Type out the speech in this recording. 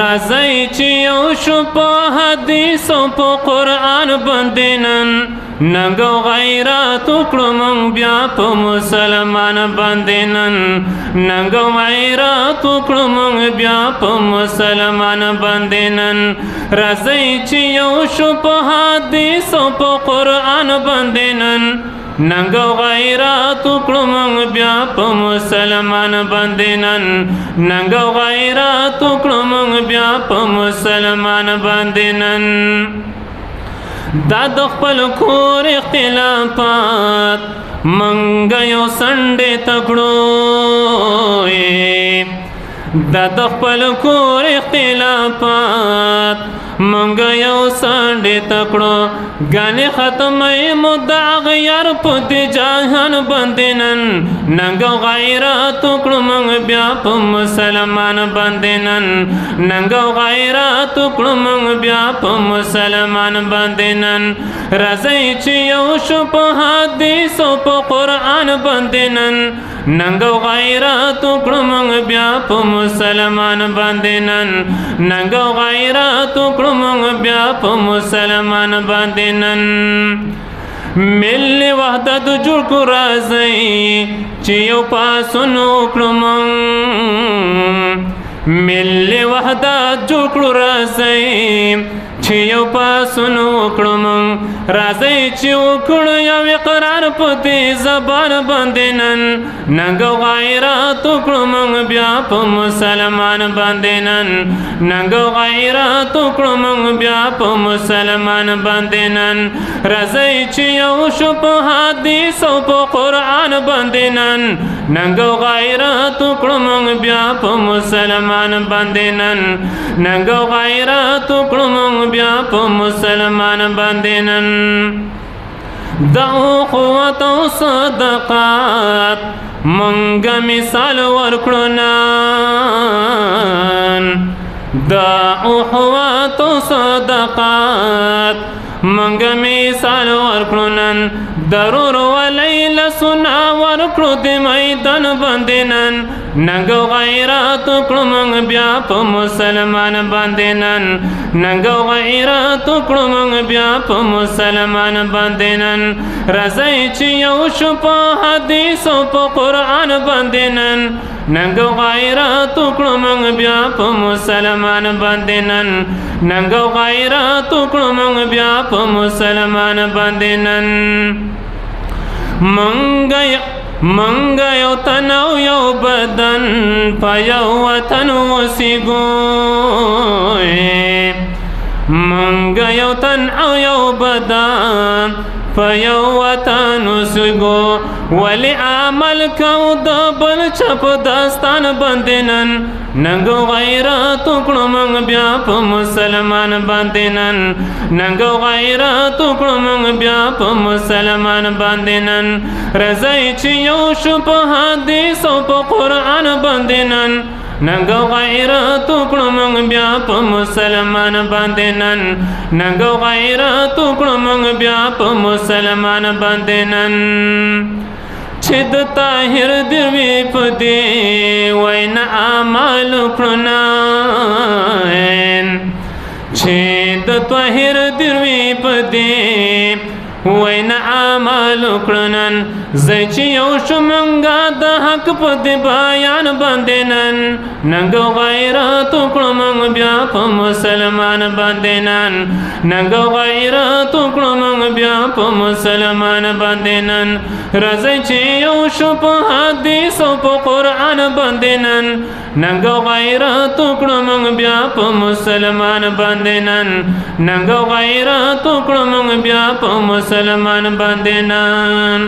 راځئ چې یو شو په حدیث او په قرآن باندې نن ننګ او غیرت وکړو موږ بیا په مسلمان باندې نن ننګ او غیرت وکړو موږ بیا په مسلمان باندې نن راځئ چې یو شو په حدیث او په قرآن باندې نن ننګ او غیرت وکړو موږ بیا په مسلمان باندې نن ننګ او غیرت وکړو موږ بیا په مسلمان باندې نن دا د خپل کور اختلافات موږ یو سنډې تکړو دا د خپل کور اختلافات موږ یو سنډې تکړو ګانې ختمې مدعا غیر په دې جهان باندې نن ننګ او غیرت وکړو موږ بیا په مسلمان باندې نن ننګ او غیرت وکړو موږ بیا په مسلمان باندې نن راځئ چې یو شو په حدیث او په قرآن باندې نن ننګ او غیرت وکړو موږ بیا په مسلمان باندې نن ننګ او غیرت وکړو موږ بیا په مسلمان باندې نن ملي وحدت جوړ کړو راځئ چې یو پاڅون وکړو موږ ملي وحدت جوړ کړو راځئ چې یو پاڅون وکړو موږ راځئ چې وکړو یو اقرار په دې زبان باندې نن ننګ او غیرت وکړو موږ بیا په مسلمان باندې نن ننګ او غیرت وکړو موږ بیا په مسلمان باندې نن راځئ چې یو شو په حدیث او په قرآن باندې نن ننګ او غیرت وکړو موږ بیا په مسلمان باندې نن ننګ او غیرت وکړو موږ بیا په مسلمان باندې نن د اخوت او صدقات موږ مثال ورکړو نن د اخوت او صدقات موږ مثال ورکړو نن ضرور ولیل سنا ورکړو د میدان باندې نن ننګ او غیرت وکړو موږ بیا په مسلمان باندې نن ننګ او غیرت وکړو موږ بیا په مسلمان باندې نن راځئ چې یو شو په حدیث او په قرآن باندې نن ننګ او غیرت وکړو موږ بیا په مسلمان باندې نن ننګ او غیرت وکړو موږ بیا په مسلمان باندې نن موږ یو تن او یو بدن په یو وطن اوسېږو موږ یو تن او یو بدن په یو وطن اوسېږو ولې عمل کوو د بل چا په داستان باندې نن ننګ او غیرت وکړو موږ بیا په مسلمان باندې نن ننګ او غیرت وکړو موږ بیا په مسلمان باندې نن راځئ چې یو شو په حدیث او په قرآن باندې نن ننګ او غیرت وکړو موږ بیا په مسلمان باندې نن ننګ او غیرت وکړو موږ بیا په مسلمان باندې نن چې د طاهر دروي په دې وینا اعمال وکړو چې د طاهر دروي په دې وینا اعمال وکړو نن زه چې یو شو موږ د حق په دې بیان باندې نن ننګ او غیرت وکړو موږ بیا په مسلمان باندې نن ننګ او غیرت وکړو موږ بیا په مسلمان باندې نن راځئ چې یو شو په حدیث او په قرآن باندې نن ننګ او غیرت وکړو موږ بیا په مسلمان باندې نن ننګ او غیرت وکړو موږ بیا په مسلمان باندې نن